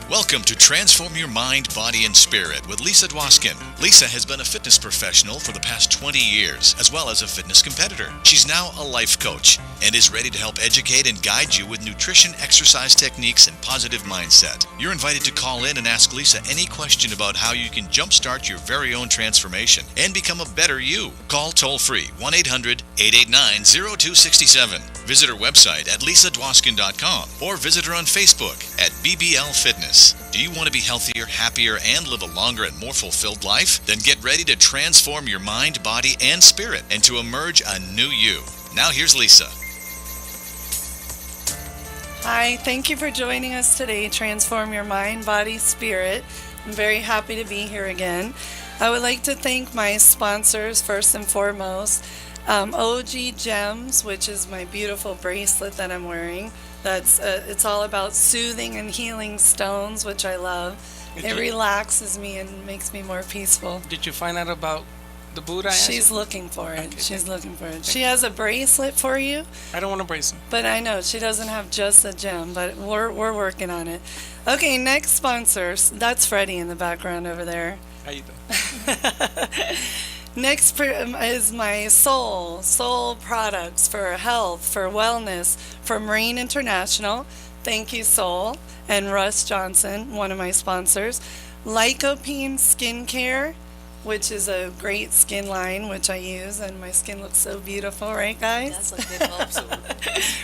Welcome to Transform Your Mind, Body, and Spirit with Lisa Dwoskin. Lisa has been a fitness professional for the past 20 years, as well as a fitness competitor. She's now a life coach and is ready to help educate and guide you with nutrition, exercise techniques, and positive mindset. You're invited to call in and ask Lisa any question about how you can jumpstart your very own transformation and become a better you. Call toll-free 1-800-889-0267. Visit her website at lisadwoskin.com or visit her on Facebook at BBL Fitness. Do you want to be healthier, happier, and live a longer and more fulfilled life? Then get ready to transform your mind, body, and spirit and to emerge a new you. Now here's Lisa. Hi, thank you for joining us today, Transform Your Mind, Body, Spirit. I'm very happy to be here again. I would like to thank my sponsors first and foremost. OG Gems, which is my beautiful bracelet that I'm wearing. It's all about soothing and healing stones, which I love. It relaxes me and makes me more peaceful. Did you find out about the Buddha? She's looking for it. Okay. She's looking for it. She has a bracelet for you. I don't want a bracelet. But I know she doesn't have just a gem, but we're working on it. Okay, next sponsors. That's Freddie in the background over there. How you doing? Next is my Soul products for health, for wellness, from Rain International. Thank you, Soul. And Russ Johnson, one of my sponsors. Lycopene Skincare, which is a great skin line, which I use, and my skin looks so beautiful, right, guys? That's a good absolutely.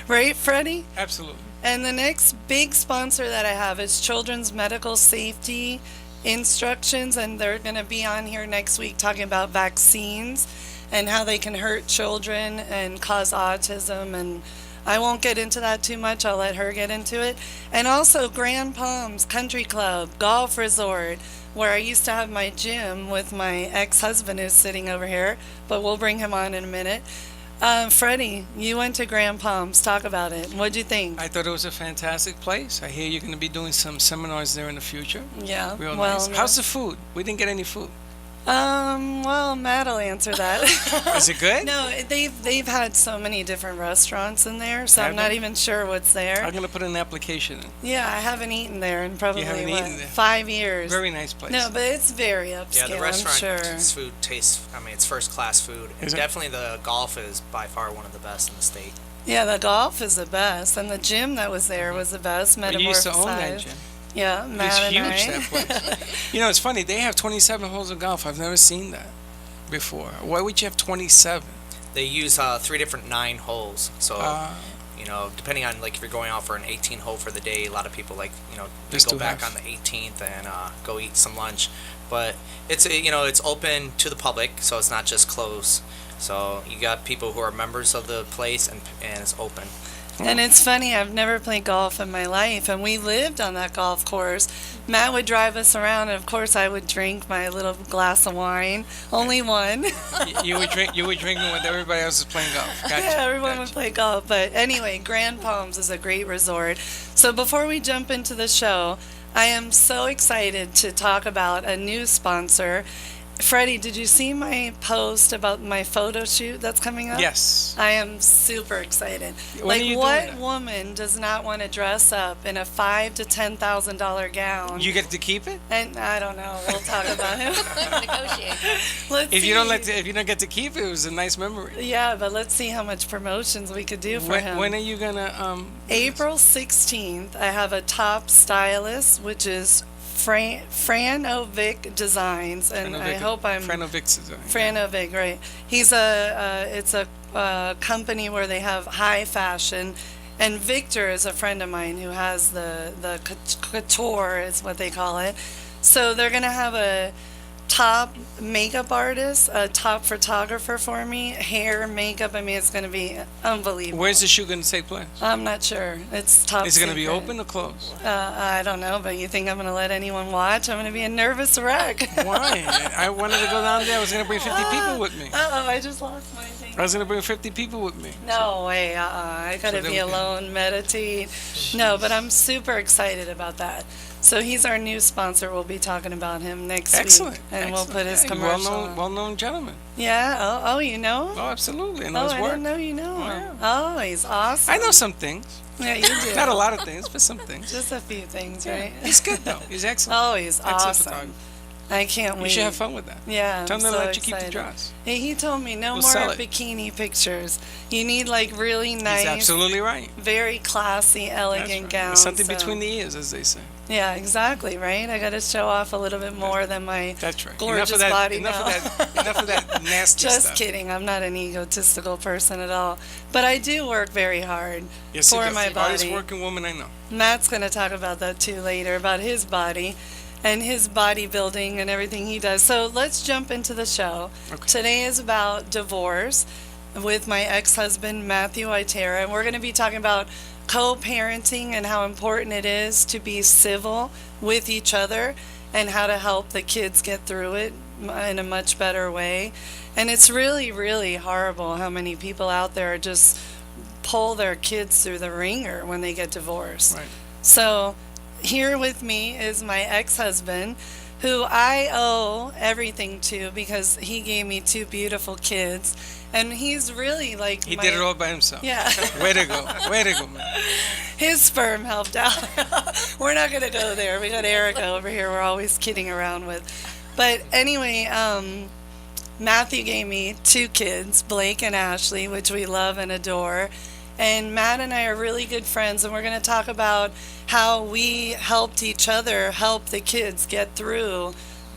Right, Freddie? Absolutely. And the next big sponsor that I have is Children's Medical Safety Instructions, and they're going to be on here next week talking about vaccines and how they can hurt children and cause autism, and I won't get into that too much. I'll let her get into it. And also Grand Palms Country Club Golf Resort, where I used to have my gym with my ex-husband who's sitting over here, but we'll bring him on in a minute. Freddie, you went to Grand Palms. Talk about it. What'd you think? I thought it was a fantastic place. I hear you're going to be doing some seminars there in the future. Yeah. Real nice. How's the food? We didn't get any food. Well, Matt will answer that. Is it good? No, they've had so many different restaurants in there, so I'm not even sure what's there. I'm going to put an application in. Yeah, I haven't eaten there in probably eaten there? 5 years. Very nice place. No, but it's very upscale, Yeah, the restaurant I'm sure. food tastes, it's first class food. Definitely the golf is by far one of the best in the state. Yeah, the golf is the best, and the gym that was there was the best. We used to own that gym. Yeah, Matt it's and huge, I. that place. You know, it's funny. They have 27 holes of golf. I've never seen that before. Why would you have 27? They use 3 different 9 holes. So, depending on, if you're going out for an 18 hole for the day, a lot of people, they go back on the 18th and go eat some lunch. But it's, it's open to the public, so it's not just closed. So you got people who are members of the place, and it's open. And it's funny, I've never played golf in my life, and we lived on that golf course. Matt would drive us around, and of course I would drink my little glass of wine. Only one. You were drinking when everybody else was playing golf. Gotcha. Yeah, everyone would play golf. But anyway, Grand Palms is a great resort. So before we jump into the show, I am so excited to talk about a new sponsor. Freddie, did you see my post about my photo shoot that's coming up? Yes. I am super excited. When are you what doing that? woman does not want to dress up in a $5,000 to $10,000 gown? You get to keep it? And I don't know. We'll talk about it. Negotiate. Let's If see. you don't get to keep it, it was a nice memory. Yeah, but let's see how much promotions we could do for him. When are you gonna April 16th, I have a top stylist, which is Franovic Designs, and I hope I'm Franovic's design. Franovic, right? It's a company where they have high fashion, and Victor is a friend of mine who has the couture is what they call it. So they're gonna have a top makeup artist, a top photographer for me, hair, makeup. It's going to be unbelievable. Where's the shoot going to take place? I'm not sure. It's top Is it going to be secret. open or closed? I don't know, but you think I'm going to let anyone watch? I'm going to be a nervous wreck. Why? I wanted to go down there. I was going to bring 50 people with me. Uh-oh, I just lost my thing. I was going to bring 50 people with me. No way, I got to be alone, meditate. No, but I'm super excited about that. So he's our new sponsor. We'll be talking about him next Excellent. week. And Excellent. we'll put his Yeah, commercial on. well-known gentleman. Yeah. Oh, you know? Oh, absolutely. I know Oh, his I work. didn't know you know Oh, him. yeah. Oh, he's awesome. I know some things. Yeah, you do. Not a lot of things, but some things. Just a few things, Yeah. right? He's good, though. He's excellent. Oh, he's Excellent awesome. photographer. I can't wait. You should have fun with that. Yeah, Tell I'm him to so let you keep the excited. dress. He told me no We'll more sell it. bikini pictures. You need like really nice, He's absolutely right. very classy, That's elegant right. gowns. There's something so- between the ears, as they say. Yeah, exactly, right? I got to show off a little bit more than my That's right. gorgeous enough of that, body enough now. Of that, enough of that nasty Just stuff. kidding. I'm not an egotistical person at all. But I do work very hard Yes, for he does. my Hardest body. working woman I know. Matt's going to talk about that too later, about his body and his bodybuilding and everything he does. So let's jump into the show. Okay. Today is about divorce with my ex-husband, Matthew Itera, and we're going to be talking about co-parenting and how important it is to be civil with each other and how to help the kids get through it in a much better way. And it's really, really horrible how many people out there just pull their kids through the ringer when they get divorced. Right. So here with me is my ex-husband, who I owe everything to because he gave me two beautiful kids. And he's really like He my, did it all by himself. Yeah. Way to go. Way to go, man. His sperm helped out. We're not going to go there. We got Erica over here we're always kidding around with. But anyway, Matthew gave me two kids, Blake and Ashley, which we love and adore. And Matt and I are really good friends, and we're going to talk about how we helped each other help the kids get through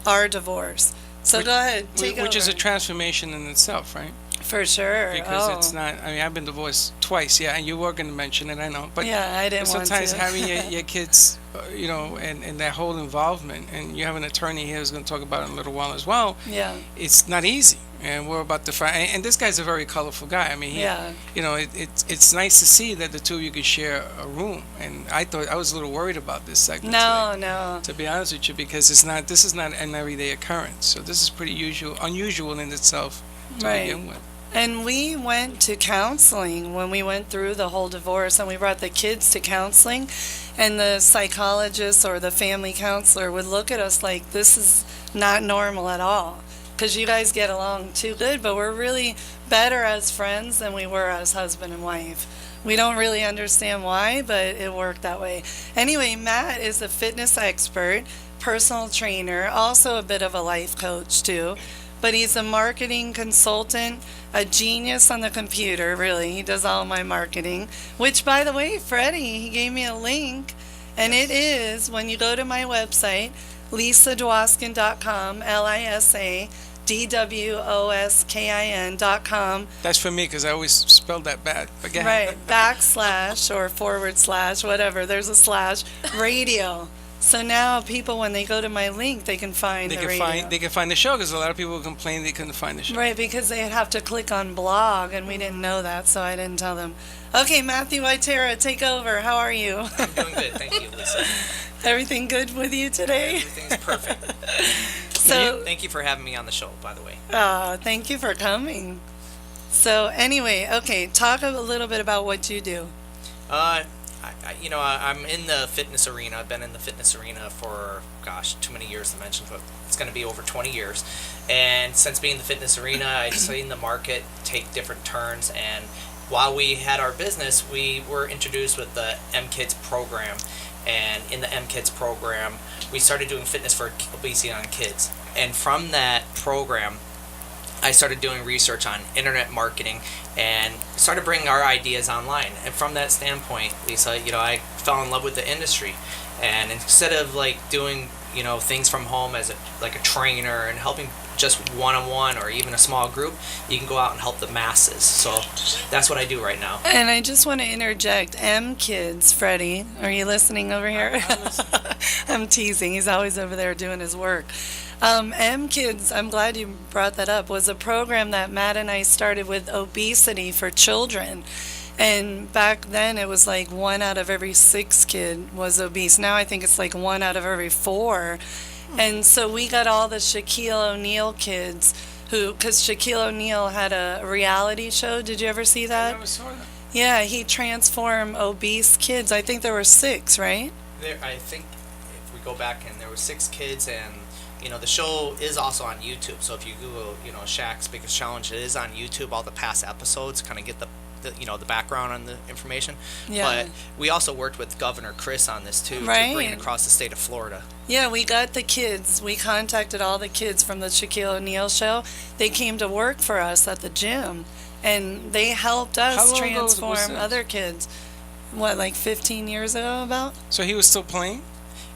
our divorce. So go ahead, take Which is a over. transformation in itself, right? For sure. Because oh. it's not, I mean, I've been divorced twice, yeah, and you were going to mention it, I know. But Yeah, I didn't want sometimes to. having your kids, you know, and that whole involvement, and you have an attorney here who's going to talk about it in a little while as well, Yeah. it's not easy. And we're about to find, and this guy's a very colorful guy. I mean, he, Yeah. you know, it's nice to see that the two of you could share a room. And I thought, I was a little worried about this segment No, today, no. to be honest with you, because this is not an everyday occurrence. So this is pretty unusual in itself to Right. begin with. And we went to counseling when we went through the whole divorce, and we brought the kids to counseling, and the psychologist or the family counselor would look at us like this is not normal at all, because you guys get along too good, but we're really better as friends than we were as husband and wife. We don't really understand why, but it worked that way. Anyway, Matt is a fitness expert, personal trainer, also a bit of a life coach too. But he's a marketing consultant, a genius on the computer, really. He does all my marketing, which, by the way, Freddie, he gave me a link, and it is, when you go to my website, lisadwoskin.com, LISADWOSKIN.com, That's for me because I always spelled that bad. But go ahead. right, / or / whatever, there's a / radio. So now people, when they go to my link, they can find They the can radio. find the show because a lot of people complain they couldn't find the show. Right, because they'd have to click on blog, and we didn't know that, so I didn't tell them. Okay, Matthew Itera, take over. How are you? I'm doing good, thank you, Lisa. Everything good with you today? Everything's perfect. So, Thank you for having me on the show, by the way. thank you for coming. So, anyway, okay, talk a little bit about what you do. I'm in the fitness arena. I've been in the fitness arena for, gosh, too many years to mention, but it's going to be over 20 years. And since being in the fitness arena, I've seen the market take different turns. And while we had our business, we were introduced with the M-Kids program. And in the M-Kids program, we started doing fitness for obesity on kids. And from that program, I started doing research on internet marketing and started bringing our ideas online. And from that standpoint, Lisa, I fell in love with the industry. And instead of doing, things from home as a trainer and helping just one-on-one or even a small group, you can go out and help the masses. So that's what I do right now. And I just want to interject, M-Kids, Freddie, are you listening over here? I'm teasing. He's always over there doing his work. M-Kids, I'm glad you brought that up, was a program that Matt and I started with obesity for children. And back then it was like 1 out of every 6 kid was obese. Now I think it's like 1 out of every 4. And so we got all the Shaquille O'Neal kids because Shaquille O'Neal had a reality show. Did you ever see I that? never saw that. Yeah, he transformed obese kids. I think there were 6, right? I think if we go back and there were 6 kids, and the show is also on YouTube. So if you Google Shaq's Biggest Challenge, it is on YouTube. All the past episodes, kind of get the background on the information. Yeah. But we also worked with Governor Chris on this too, Right. to bring it across the state of Florida. Yeah, we got the kids. We contacted all the kids from the Shaquille O'Neal show. They came to work for us at the gym, and they helped How us long ago was transform this? other kids. What, like 15 years ago about? So he was still playing?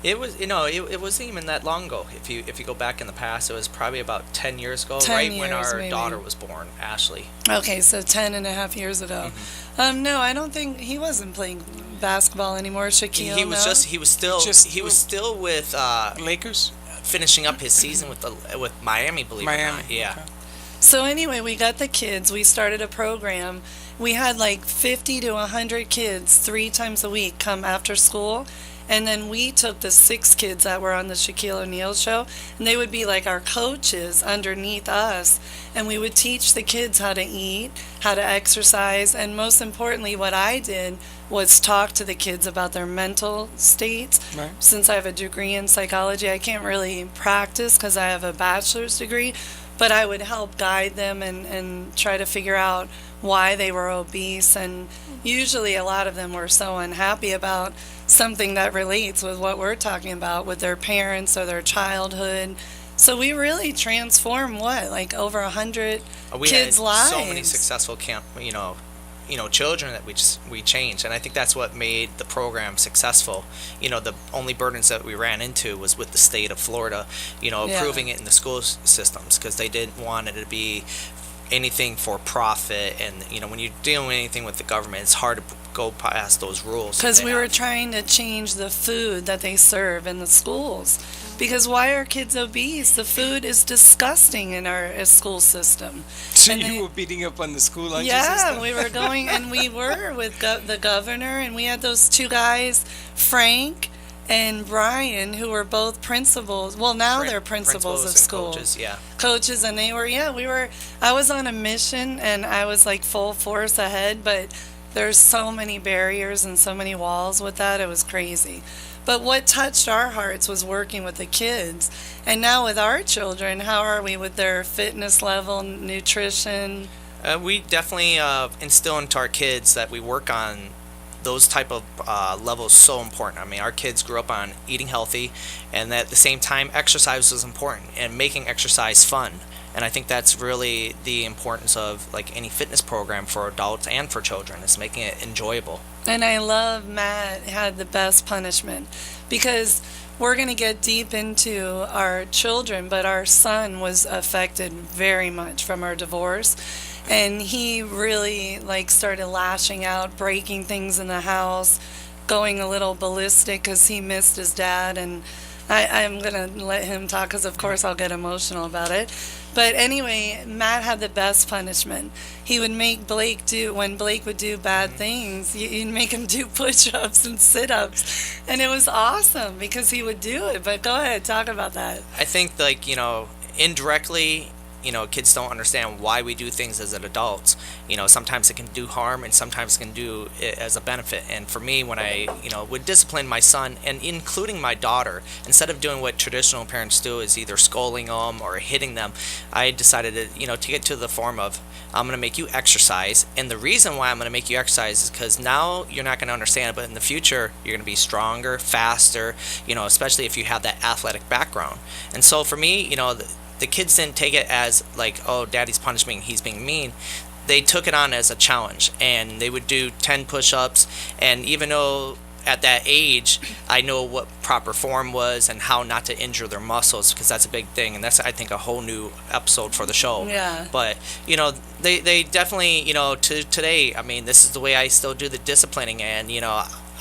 It was, it wasn't even that long ago. If you go back in the past, it was probably about 10 years ago, 10 right when years, our maybe. daughter was born, Ashley. Okay, so 10 and a half years ago. No, I don't think he wasn't playing basketball anymore. Shaquille, He was no? he was still with Lakers? finishing up his season with Miami, believe it or Miami. not. Yeah. Okay. So anyway, we got the kids. We started a program. We had like 50 to 100 kids 3 times a week come after school. And then we took the 6 kids that were on the Shaquille O'Neal show, and they would be like our coaches underneath us. And we would teach the kids how to eat, how to exercise, and most importantly, what I did was talk to the kids about their mental states. Right. Since I have a degree in psychology, I can't really practice because I have a bachelor's degree, but I would help guide them and try to figure out why they were obese. And usually a lot of them were so unhappy about something that relates with what we're talking about with their parents or their childhood. So we really transformed like over 100 We kids' had lives. so many successful children that we changed, and I think that's what made the program successful. The only burdens that we ran into was with the state of Florida, approving it in the school systems, because they didn't want it to be anything for profit. And when you're dealing with anything with the government, it's hard to go past those rules. Because we were trying to change the food that they serve in the schools. Because why are kids obese? The food is disgusting in our school system. So And you were beating up on the school lunches and Yeah, stuff? we were going, and we were with the governor, and we had those 2 guys, Frank and Brian, who were both principals. Well, now they're principals of and school. coaches, yeah. Coaches, and they were, I was on a mission, and I was like full force ahead, but there's so many barriers and so many walls with that. It was crazy. But what touched our hearts was working with the kids. And now with our children, how are we with their fitness level, nutrition? We definitely instill into our kids that we work on those type of levels so important. I mean, our kids grew up on eating healthy, and at the same time, exercise was important, and making exercise fun. And I think that's really the importance of like any fitness program for adults and for children, is making it enjoyable. And I love Matt had the best punishment, because we're going to get deep into our children, but our son was affected very much from our divorce. And he really started lashing out, breaking things in the house, going a little ballistic because he missed his dad. And I'm going to let him talk because, of course, I'll get emotional about it. But anyway, Matt had the best punishment. He would make Blake when Blake would do bad things, you'd make him do push-ups and sit-ups. And it was awesome because he would do it. But go ahead, talk about that. I think indirectly, kids don't understand why we do things as an adults. Sometimes it can do harm, and sometimes it can do it as a benefit. And for me, when I, would discipline my son, and including my daughter, instead of doing what traditional parents do, is either scolding them or hitting them, I decided to get to the form of, I'm going to make you exercise. And the reason why I'm going to make you exercise is because now you're not going to understand it, but in the future, you're going to be stronger, faster, especially if you have that athletic background. And so for me, the kids didn't take it as like, oh, daddy's punishing me, he's being mean. They took it on as a challenge, and they would do 10 push-ups. And even though at that age, I know what proper form was and how not to injure their muscles, because that's a big thing. And that's, I think, a whole new episode for the show. Yeah. But, they definitely, to today, I mean, this is the way I still do the disciplining. And,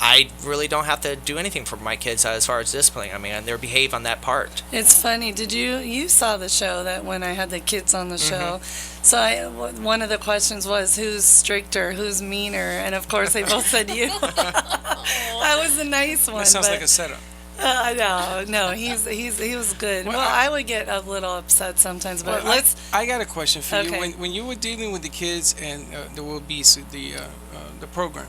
I really don't have to do anything for my kids as far as disciplining. I mean, they behave on that part. It's funny. Did you saw the show that when I had the kids on the show? So one of the questions was, who's stricter, who's meaner? And of course they both said you. I was a nice one. That sounds like a setup. No, he was good. Well, I would get a little upset sometimes, but I got a question for you. Okay. When you were dealing with the kids and the obese, the program,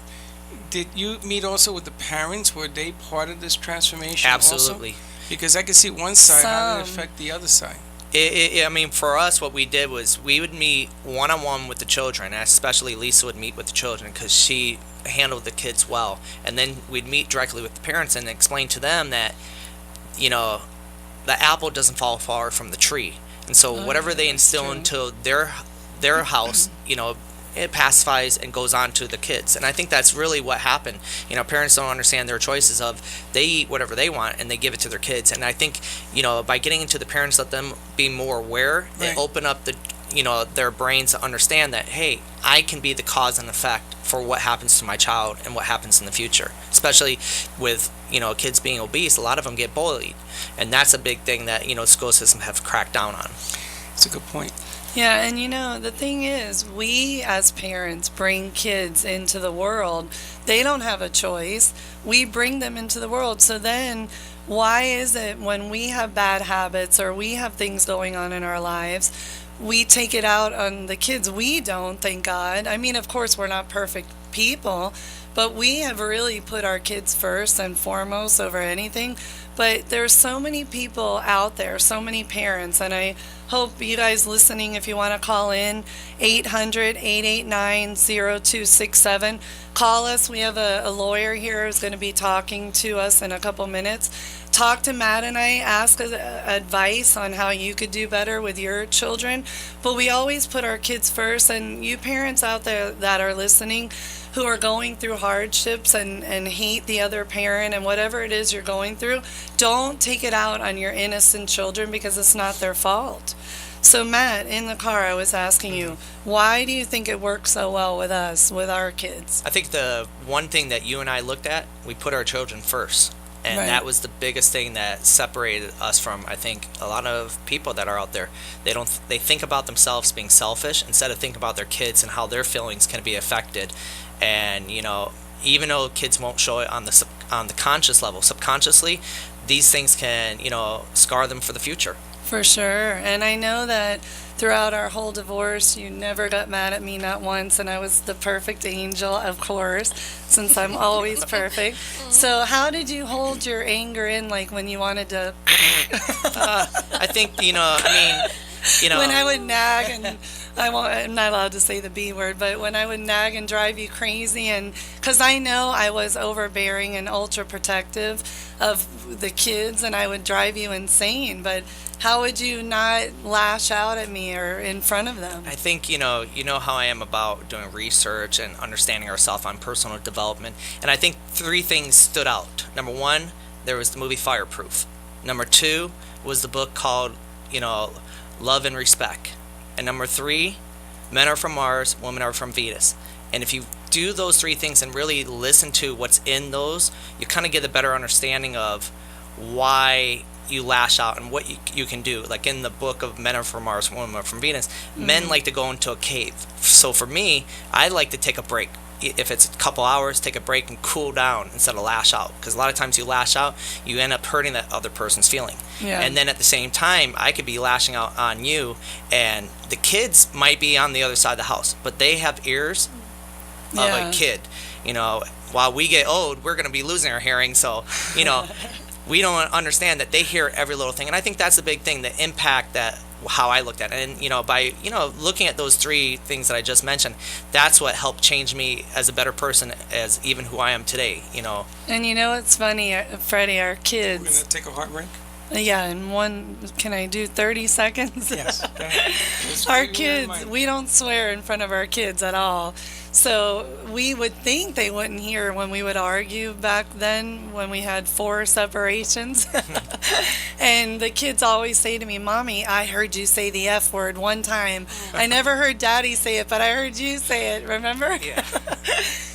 Did you meet also with the parents? Were they part of this transformation? Absolutely. Also? Because I can see one side. How did it Some. affect the other side? I mean, for us, what we did was we would meet one-on-one with the children, and especially Lisa would meet with the children because she handled the kids well. And then we'd meet directly with the parents and explain to them that, you know, the apple doesn't fall far from the tree. And so whatever they instill into their house, you know, it pacifies and goes on to the kids. And I think that's really what happened. You know, parents don't understand their choices of they eat whatever they want and they give it to their kids. And I think, you know, by getting into the parents, let them be more aware, they open up the, you know, their brains to understand that, hey, I can be the cause and effect for what happens to my child and what happens in the future. Especially with, you know, kids being obese, a lot of them get bullied. And that's a big thing that, you know, school systems have cracked down on. That's a good point. Yeah, and you know, the thing is, we as parents bring kids into the world. They don't have a choice. We bring them into the world. So then, why is it when we have bad habits or we have things going on in our lives, we take it out on the kids? We don't, thank God. I mean, of course, we're not perfect people, but we have really put our kids first and foremost over anything. But there's so many people out there, so many parents, and I hope you guys listening, if you want to call in, 800-889-0267. Call us. We have a lawyer here who's going to be talking to us in a couple minutes. Talk to Matt and I, ask advice on how you could do better with your children. But we always put our kids first, and you parents out there that are listening who are going through hardships and hate the other parent and whatever it is you're going through, don't take it out on your innocent children because it's not their fault. So Matt, in the car, I was asking you, why do you think it works so well with us, with our kids? I think the one thing that you and I looked at, we put our children first. And that was the biggest thing that separated us from, I think, a lot of people that are out there. They think about themselves being selfish instead of thinking about their kids and how their feelings can be affected. And, you know, even though kids won't show it on the conscious level, subconsciously, these things can, you know, scar them for the future. For sure. And I know that throughout our whole divorce, you never got mad at me, not once, and I was the perfect angel, of course, since I'm always perfect. So how did you hold your anger in, like when you wanted to... I think, you know, I mean, you know... When I would nag, and I'm not allowed to say the B word, but when I would nag and drive you crazy, and because I know I was overbearing and ultra protective of the kids, and I would drive you insane, but... How would you not lash out at me or in front of them? I think, you know how I am about doing research and understanding ourselves on personal development. And I think 3 things stood out. Number 1, there was the movie Fireproof. Number 2 was the book called, you know, Love and Respect. And number 3, Men Are From Mars, Women Are From Venus. And if you do those 3 things and really listen to what's in those, you kind of get a better understanding of why you lash out and what you can do. Like in the book of Men Are From Mars, Women Are From Venus, men like to go into a cave. So for me, I like to take a break. If it's a couple hours, take a break and cool down instead of lash out. Because a lot of times you lash out, you end up hurting that other person's feeling. Yeah. And then at the same time, I could be lashing out on you, and the kids might be on the other side of the house, but they have ears of a kid. You know, while we get old, we're going to be losing our hearing. So, you know, we don't understand that they hear every little thing. And I think that's the big thing, the impact that how I looked at it. And, you know, by, you know, looking at those 3 things that I just mentioned, that's what helped change me as a better person, as even who I am today, you know. And you know what's funny, Freddie, our kids... We're going to take a heart break? Yeah, and can I do 30 seconds? Yes. Our kids, we don't swear in front of our kids at all. So we would think they wouldn't hear when we would argue back then when we had 4 separations. And the kids always say to me, Mommy, I heard you say the F word one time. I never heard Daddy say it, but I heard you say it, remember? Yeah.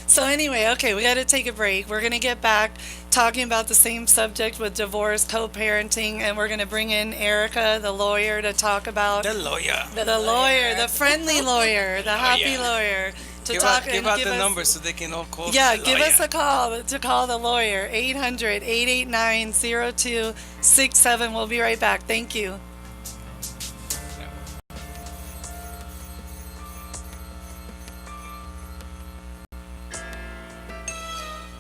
So anyway, okay, we got to take a break. We're going to get back talking about the same subject with divorce, co-parenting, and we're going to bring in Erica, the lawyer, to talk about... The lawyer. The lawyer, the friendly lawyer, the happy lawyer. To Give talk out, and give us, the number so they can all call. Yeah, the give lawyer. us a call to call the lawyer, 800-889-0267. We'll be right back. Thank you.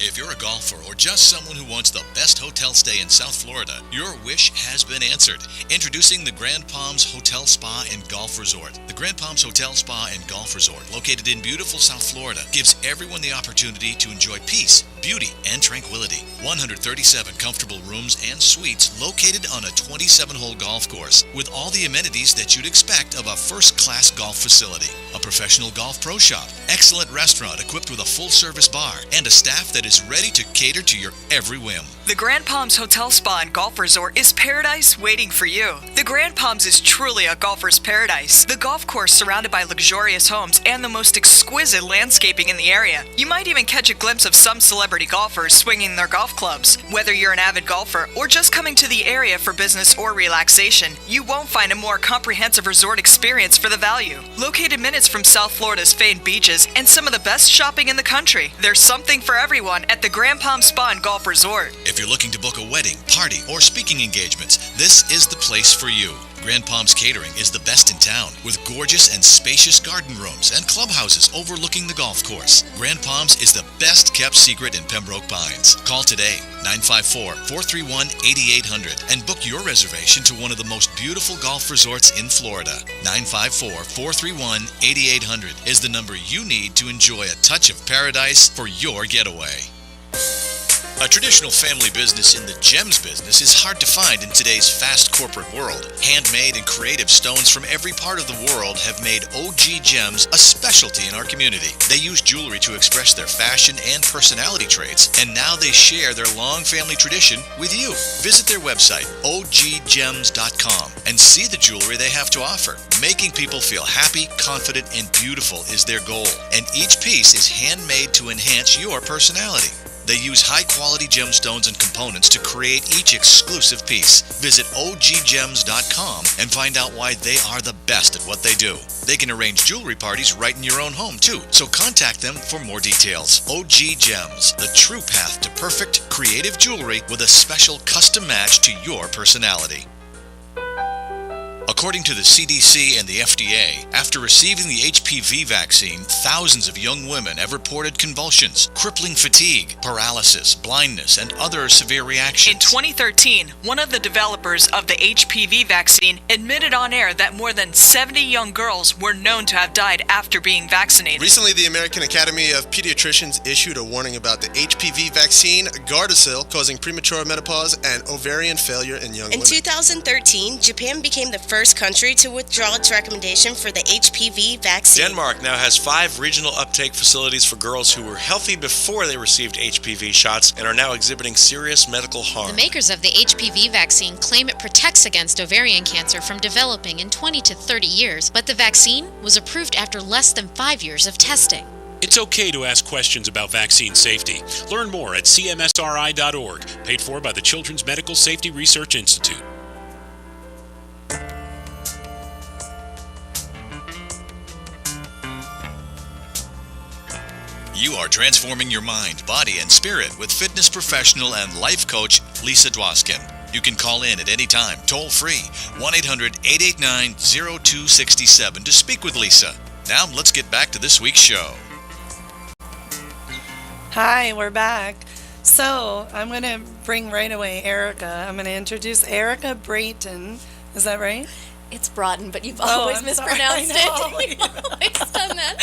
If you're a golfer or just someone who wants the best hotel stay in South Florida, your wish has been answered. Introducing the Grand Palms Hotel Spa and Golf Resort. The Grand Palms Hotel Spa and Golf Resort, located in beautiful South Florida, gives everyone the opportunity to enjoy peace, beauty, and tranquility. 137 comfortable rooms and suites located on a 27-hole golf course with all the amenities that you'd expect of a first-class golf facility. A professional golf pro shop, excellent restaurant equipped with a full-service bar, and a staff that is ready to cater to your every whim. The Grand Palms Hotel Spa and Golf Resort is paradise waiting for you. The Grand Palms is truly a golfer's paradise. The golf course surrounded by luxurious homes and the most exquisite landscaping in the area. You might even catch a glimpse of some celebrity golfers swinging their golf clubs. Whether you're an avid golfer or just coming to the area for business or relaxation, you won't find a more comprehensive resort experience for the value. Located minutes from South Florida's famed beaches and some of the best shopping in the country, there's something for everyone at the Grand Palms Spa and Golf Resort. If you're looking to book a wedding, party, or speaking engagements, this is the place for you. Grand Palms Catering is the best in town, with gorgeous and spacious garden rooms and clubhouses overlooking the golf course. Grand Palms is the best kept secret in Pembroke Pines. Call today, 954-431-8800, and book your reservation to one of the most beautiful golf resorts in Florida. 954-431-8800 is the number you need to enjoy a touch of paradise for your getaway. A traditional family business in the gems business is hard to find in today's fast corporate world. Handmade and creative stones from every part of the world have made OG Gems a specialty in our community. They use jewelry to express their fashion and personality traits, and now they share their long family tradition with you. Visit their website, oggems.com, and see the jewelry they have to offer. Making people feel happy, confident, and beautiful is their goal, and each piece is handmade to enhance your personality. They use high-quality gemstones and components to create each exclusive piece. Visit oggems.com and find out why they are the best at what they do. They can arrange jewelry parties right in your own home, too, so contact them for more details. OG Gems, the true path to perfect, creative jewelry with a special custom match to your personality. According to the CDC and the FDA, after receiving the HPV vaccine, thousands of young women have reported convulsions, crippling fatigue, paralysis, blindness, and other severe reactions. In 2013, one of the developers of the HPV vaccine admitted on air that more than 70 young girls were known to have died after being vaccinated. Recently, the American Academy of Pediatricians issued a warning about the HPV vaccine, Gardasil, causing premature menopause and ovarian failure in young women. In 2013, Japan became the first country to withdraw its recommendation for the HPV vaccine. Denmark now has 5 regional uptake facilities for girls who were healthy before they received HPV shots and are now exhibiting serious medical harm. The makers of the HPV vaccine claim it protects against ovarian cancer from developing in 20 to 30 years, but the vaccine was approved after less than 5 years of testing. It's okay to ask questions about vaccine safety. Learn more at cmsri.org, paid for by the Children's Medical Safety Research Institute. You are transforming your mind, body, and spirit with fitness professional and life coach Lisa Dwoskin. You can call in at any time, toll free, 1-800-889-0267 to speak with Lisa. Now let's get back to this week's show. Hi, we're back. So I'm going to bring right away Erica. I'm going to introduce Erica Brayton. Is that right? It's Broughton, but you've always mispronounced it. You've always done that.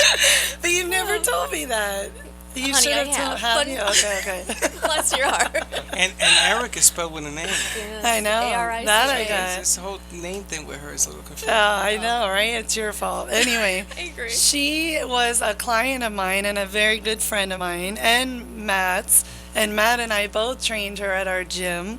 But you've never told me that. You Honey, should I have have. told. Okay. Bless your heart. And Eric is spelled with an A. Yes, I know. A-R-I-C-A. That I got. This whole name thing with her is a little confusing. I know, right? It's your fault. Anyway, I agree. she was a client of mine and a very good friend of mine, and Matt's. And Matt and I both trained her at our gym.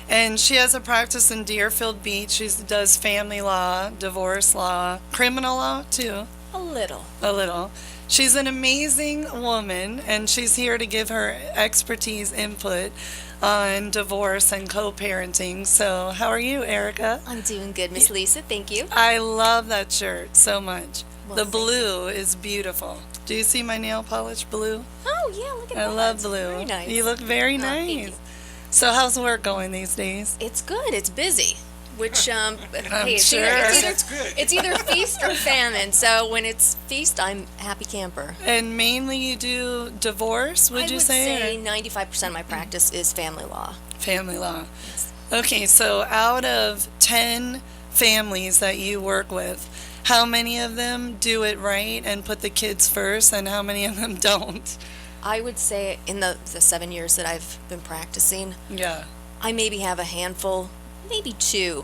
And she has a practice in Deerfield Beach. She does family law, divorce law, criminal law, too. A little. A little. She's an amazing woman, and she's here to give her expertise, input on divorce and co-parenting. So how are you, Erica? I'm doing good, Miss Lisa. Thank you. I love that shirt so much. Well, the blue is beautiful. Do you see my nail polish blue? Oh, yeah, look at that. I love blue. Very nice. You look very Thank nice. you. So how's work going these days? It's good. It's busy. which hey, sure. it's either feast or famine. So when it's feast, I'm happy camper. And mainly you do divorce, would you say? I would say 95% of my practice is family law. Family law. Okay, so out of 10 families that you work with, how many of them do it right and put the kids first, and how many of them don't? I would say in the 7 years that I've been practicing, Yeah. I maybe have a handful, maybe 2,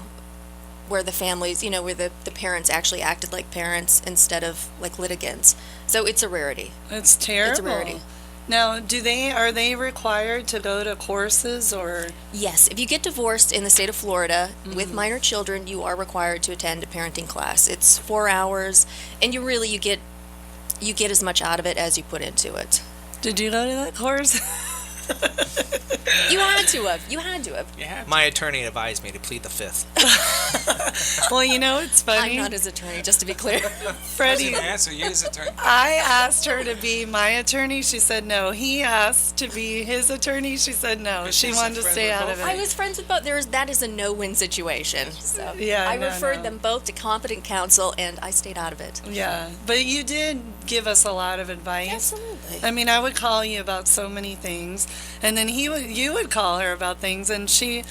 where the families, where the parents actually acted like parents instead of like litigants. So it's a rarity. It's terrible. It's a rarity. Now, are they required to go to courses or? Yes, if you get divorced in the state of Florida with minor children, you are required to attend a parenting class. It's 4 hours, and you get as much out of it as you put into it. Did you go to that course? You had to have. Yeah. My attorney advised me to plead the fifth. Well, it's funny. I'm not his attorney, just to be clear. Freddie, Answer you his attorney. I asked her to be my attorney. She said no. He asked to be his attorney. She said no. But She she's wanted to friends stay with out both? of I it. was friends with both. That is a no-win situation. So Yeah, I no, referred no. them both to competent counsel, and I stayed out of it. Yeah, but you did give us a lot of advice. Absolutely. I mean, I would call you about so many things, and then you would call her about things, and she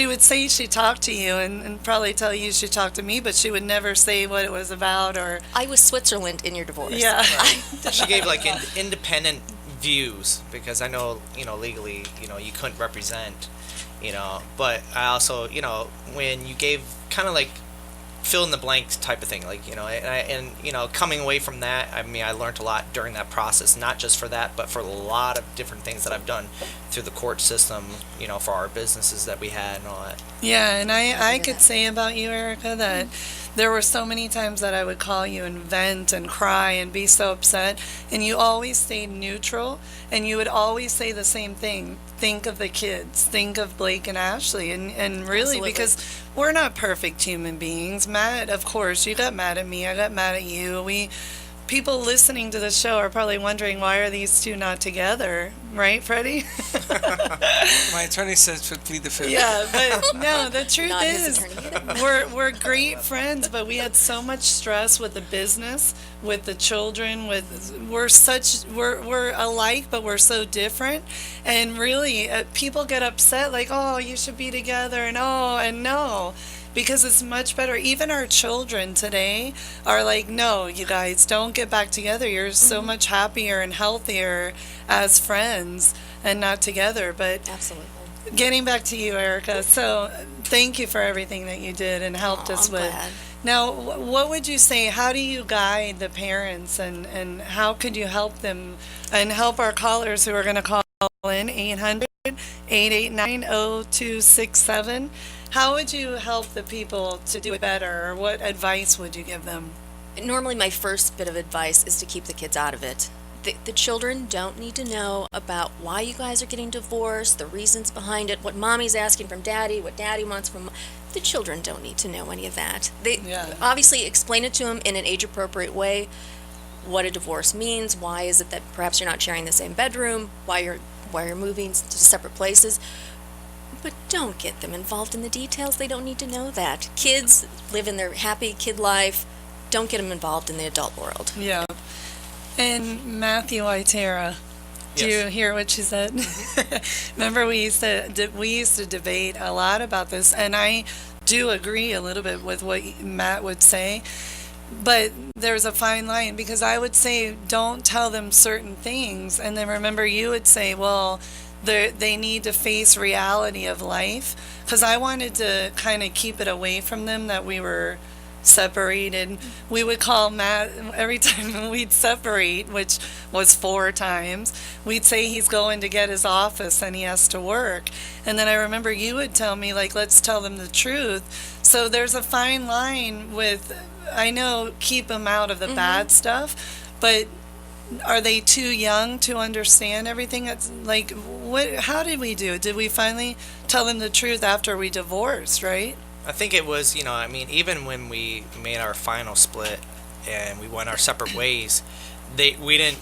would say she talked to you and probably tell you she talked to me, but she would never say what it was about or. I was Switzerland in your divorce. Yeah. She gave like independent views because I know legally you couldn't represent but I also when you gave kind of like fill in the blank type of thing, like and coming away from that, I mean, I learned a lot during that process, not just for that but for a lot of different things that I've done through the court system, for our businesses that we had and all that. Yeah, and I could say about you, Erica, that there were so many times that I would call you and vent and cry and be so upset, and you always stayed neutral, and you would always say the same thing. Think of the kids. Think of Blake and Ashley. And really, Absolutely. because we're not perfect human beings. Matt, of course, you got mad at me. I got mad at you. People listening to the show are probably wondering, why are these two not together? Right, Freddie? My attorney says to plead the fifth. Yeah, but no, the truth Not his is, attorney. we're great friends, but we had so much stress with the business, with the children, we're alike, but we're so different. And really, people get upset, like, oh, you should be together, and oh, and no. Because it's much better. Even our children today are like, no, you guys, don't get back together. You're so much happier and healthier as friends and not together. But Absolutely. getting back to you, Erica, so thank you for everything that you did and helped us I'm with. glad. Now, what would you say, how do you guide the parents and how could you help them and help our callers who are going to call in 800-889-0267? How would you help the people to do it better, or what advice would you give them? Normally, my first bit of advice is to keep the kids out of it. The children don't need to know about why you guys are getting divorced, the reasons behind it, what mommy's asking from daddy, what daddy wants from. The children don't need to know any of that. They obviously explain it to them in an age-appropriate way. What a divorce means. Why is it that perhaps you're not sharing the same bedroom? Why you're moving to separate places? But don't get them involved in the details. They don't need to know that. Kids live in their happy kid life. Don't get them involved in the adult world. Yeah. And Matthew Itera, do you hear what she said? Remember, we used to debate a lot about this, and I do agree a little bit with what Matt would say. But there's a fine line, because I would say don't tell them certain things, and then remember you would say, well, they need to face reality of life, because I wanted to kind of keep it away from them that we were separated. We would call Matt every time we'd separate, which was 4 times. We'd say he's going to get his office and he has to work. And then I remember you would tell me, like, let's tell them the truth. So there's a fine line with, I know, keep them out of the bad stuff, but are they too young to understand everything? That's like, how did we do it? Did we finally tell them the truth after we divorced, right? I think it was, I mean, even when we made our final split and we went our separate ways, we didn't,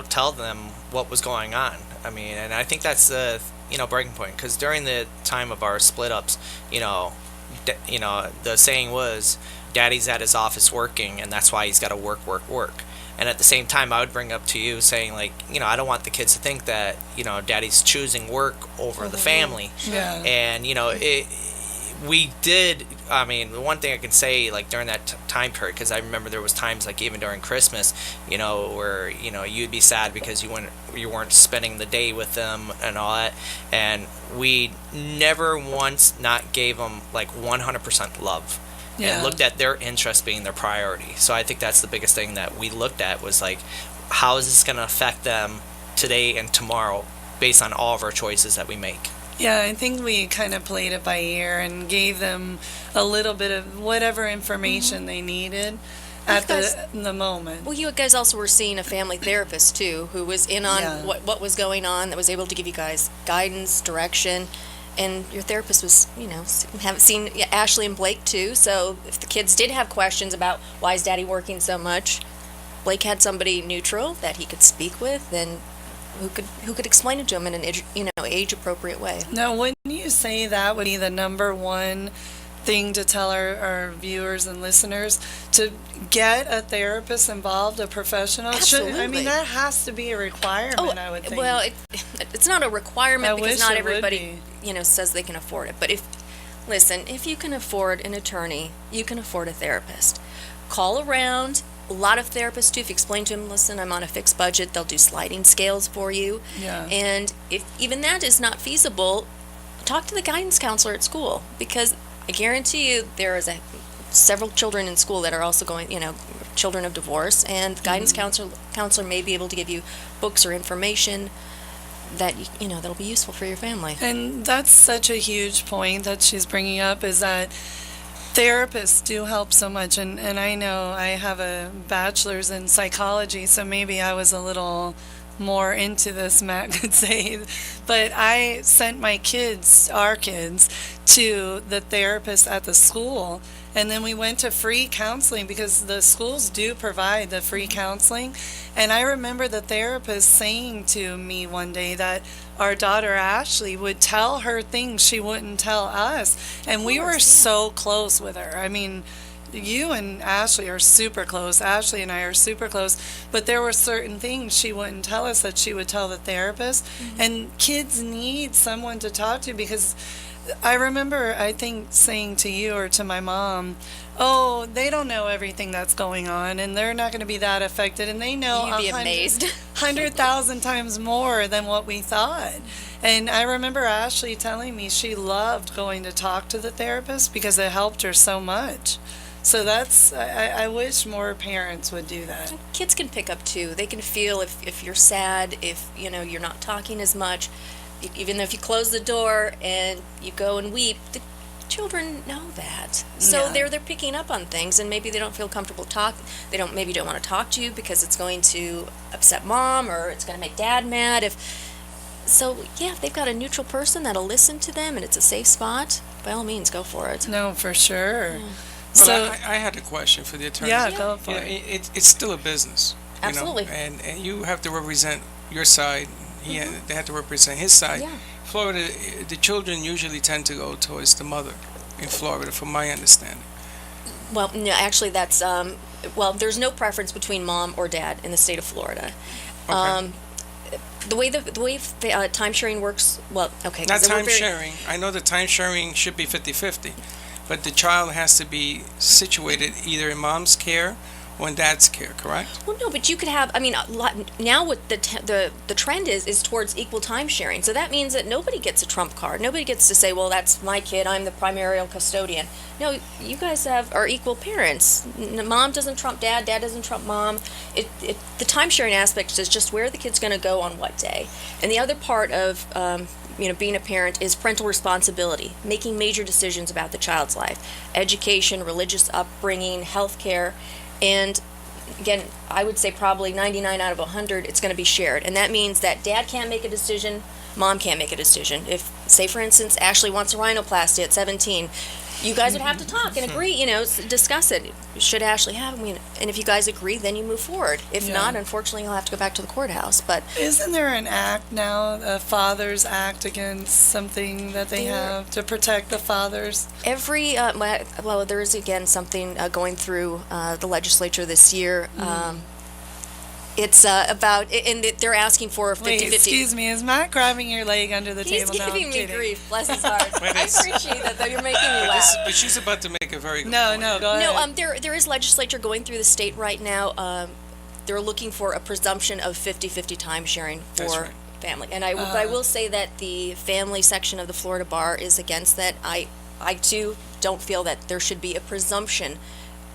tell them what was going on. I mean, and I think that's the, breaking point, because during the time of our split ups, the saying was, Daddy's at his office working, and that's why he's got to work. And at the same time, I would bring up to you saying, like, I don't want the kids to think that, Daddy's choosing work over the family. Yeah. And, the one thing I can say, like, during that time period, because I remember there was times, like, even during Christmas, where, you'd be sad because you weren't spending the day with them and all that. And we never once not gave them, like, 100% love. Yeah. And looked at their interest being their priority. So I think that's the biggest thing that we looked at was, like, how is this going to affect them today and tomorrow based on all of our choices that we make. Yeah, I think we kind of played it by ear and gave them a little bit of whatever information they needed at the moment. Well, you guys also were seeing a family therapist too, who was in on what was going on, that was able to give you guys guidance, direction. And your therapist was, haven't seen Ashley and Blake too. So if the kids did have questions about why is Daddy working so much, Blake had somebody neutral that he could speak with and who could explain it to him in an age appropriate way. Now, wouldn't you say that would be the number one thing to tell our viewers and listeners, to get a therapist involved, a professional? Absolutely. That has to be a requirement, I would think. Well, it's not a requirement because not everybody, be. Says they can afford it. But if you can afford an attorney, you can afford a therapist. Call around. A lot of therapists do. If you explain to them, listen, I'm on a fixed budget, they'll do sliding scales for you. Yeah. And if even that is not feasible, talk to the guidance counselor at school, because I guarantee you there is several children in school that are also going, children of divorce, and the guidance counselor may be able to give you books or information that that'll be useful for your family. And that's such a huge point that she's bringing up, is that therapists do help so much. And I know I have a bachelor's in psychology, so maybe I was a little more into this, Matt could say, but I sent our kids to the therapist at the school, and then we went to free counseling because the schools do provide the free counseling. And I remember the therapist saying to me one day that our daughter Ashley would tell her things she wouldn't tell us, and we were so close with her. I mean, you and Ashley are super close. Ashley and I are super close. But there were certain things she wouldn't tell us that she would tell the therapist. And kids need someone to talk to, because I remember, I think, saying to you or to my mom, oh, they don't know everything that's going on, and they're not going to be that affected, and they know You'd be amazed. 100,000 times more than what we thought. And I remember Ashley telling me she loved going to talk to the therapist because it helped her so much. So I wish more parents would do that. Kids can pick up too. They can feel if you're sad, if you're not talking as much. Even though if you close the door and you go and weep, the children know that. So they're picking up on things, and maybe they don't feel comfortable They don't want to talk to you because it's going to upset mom or it's going to make dad mad. If they've got a neutral person that'll listen to them and it's a safe spot, by all means, go for it. No, for sure. Yeah. So I had a question for the attorney. Yeah, go for it. It's still a business. Absolutely. And you have to represent your side. They have to represent his side. Yeah. Florida, the children usually tend to go towards the mother in Florida, from my understanding. Well, no, actually, that's there's no preference between mom or dad in the state of Florida. Okay. The way time sharing works, not time sharing. I know the time sharing should be 50-50, but the child has to be situated either in mom's care or in dad's care, correct? Well, no, but you could have. Now what the trend is towards equal time sharing. So that means that nobody gets a trump card. Nobody gets to say, well, that's my kid, I'm the primary custodian. No, you guys are equal parents. Mom doesn't trump dad, dad doesn't trump mom. The time sharing aspect is just where the kid's going to go on what day. And the other part of being a parent is parental responsibility, making major decisions about the child's life, education, religious upbringing, healthcare. And again, I would say probably 99 out of 100, it's going to be shared. And that means that dad can't make a decision, mom can't make a decision. If, say for instance, Ashley wants a rhinoplasty at 17, you guys would have to talk and agree, discuss it. Should Ashley have him? And if you guys agree, then you move forward. If not, unfortunately, you'll have to go back to the courthouse. But isn't there an act now, a Father's Act against something that they have to protect the fathers? There is again something going through the legislature this year. It's about, and they're asking for a 50-50. Wait, excuse me, is Matt grabbing your leg under the table now? He's giving me grief, bless his heart. I appreciate that, though. You're making me laugh. But she's about to make a very good point. No, go ahead. There is legislature going through the state right now. They're looking for a presumption of 50-50 time sharing for family. And but I will say that the family section of the Florida Bar is against that. I too don't feel that there should be a presumption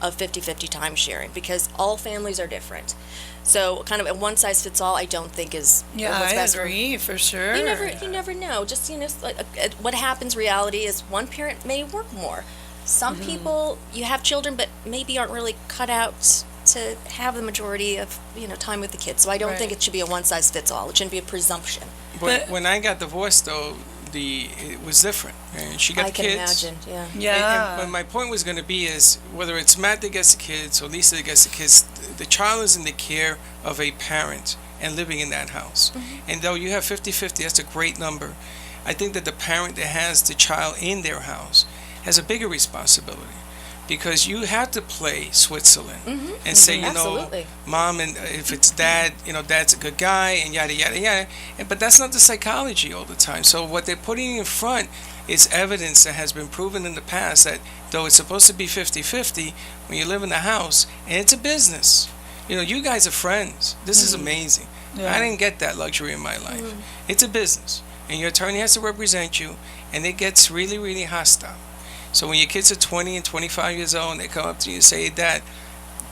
of 50-50 time sharing because all families are different. So kind of a one size fits all, I don't think is what's best. I agree for sure. You never know. Just what happens. Reality is one parent may work more. Some people, you have children, but maybe aren't really cut out to have the majority of time with the kids. So I don't think it should be a one size fits all. It shouldn't be a presumption. But when I got divorced, though, it was different. And she got the kids. I can imagine. Yeah. And my point was going to be is whether it's Matt that gets the kids or Lisa that gets the kids, the child is in the care of a parent and living in that house. And though you have 50-50, that's a great number. I think that the parent that has the child in their house has a bigger responsibility because you have to play Switzerland and say, Mom, and if it's Dad, Dad's a good guy and yada, yada, yada. But that's not the psychology all the time. So what they're putting in front is evidence that has been proven in the past that though it's supposed to be 50-50, when you live in the house, and it's a business. You guys are friends. This is amazing. Yeah. I didn't get that luxury in my life. It's a business. And your attorney has to represent you, and it gets really, really hostile. So when your kids are 20 and 25 years old and they come up to you and say, Dad,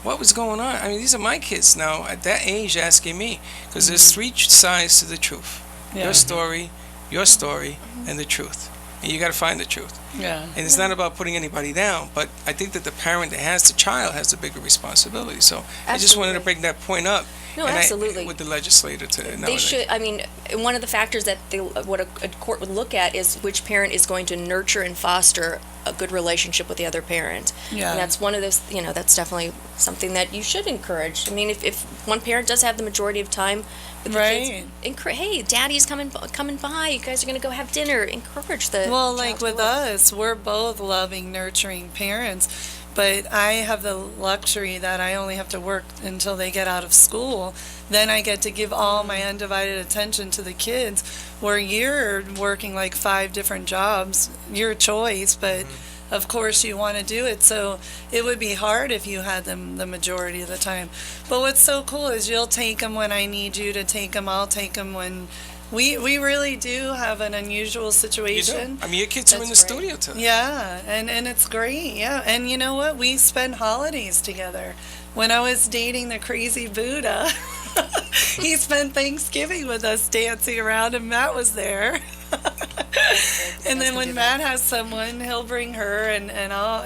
what was going on? I mean, these are my kids now at that age asking me. Because there's three sides to the truth. Your story, and the truth. And you got to find the truth. Yeah. And it's not about putting anybody down, but I think that the parent that has the child has the bigger responsibility. So I just wanted to bring that point up. No, absolutely. With the legislator to know they should. I mean, one of the factors that what a court would look at is which parent is going to nurture and foster a good relationship with the other parent. Yeah. And that's one of those. That's definitely something that you should encourage. I mean, if one parent does have the majority of time with the kids, hey, Daddy's coming by. You guys are going to go have dinner. Encourage the. Well, like with us, we're both loving, nurturing parents. But I have the luxury that I only have to work until they get out of school. Then I get to give all my undivided attention to the kids, where you're working like 5 different jobs, your choice, but of course you want to do it. So it would be hard if you had them the majority of the time. But what's so cool is you'll take them when I need you to take them. I'll take them when... We really do have an unusual situation. You do. I mean, your kids are in the studio too. Yeah, and it's great, yeah. And you know what? We spend holidays together. When I was dating the crazy Buddha, he spent Thanksgiving with us dancing around, and Matt was there. And then when Matt has someone, he'll bring her, and all.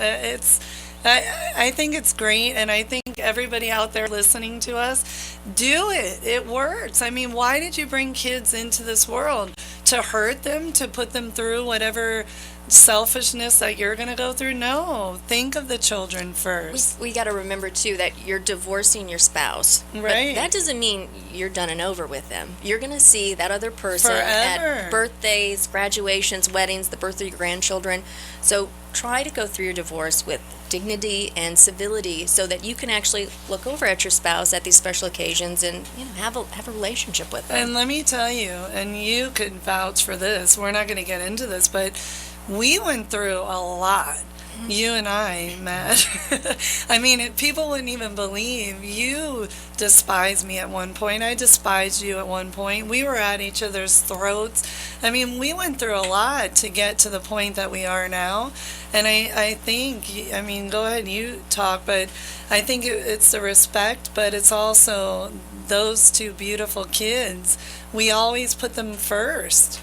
I think it's great, and I think everybody out there listening to us, do it. It works. I mean, why did you bring kids into this world? To hurt them? To put them through whatever selfishness that you're going to go through? No. Think of the children first. We got to remember, too, that you're divorcing your spouse. Right. But that doesn't mean you're done and over with them. You're going to see that other person forever. At birthdays, graduations, weddings, the birth of your grandchildren. So try to go through your divorce with dignity and civility so that you can actually look over at your spouse at these special occasions and have a relationship with them. And let me tell you, and you could vouch for this, we're not going to get into this, but we went through a lot. You and I, Matt. I mean, people wouldn't even believe. You despised me at one point. I despised you at one point. We were at each other's throats. I mean, we went through a lot to get to the point that we are now. And I think, I mean, go ahead, you talk, but I think it's the respect, but it's also those 2 beautiful kids. We always put them first.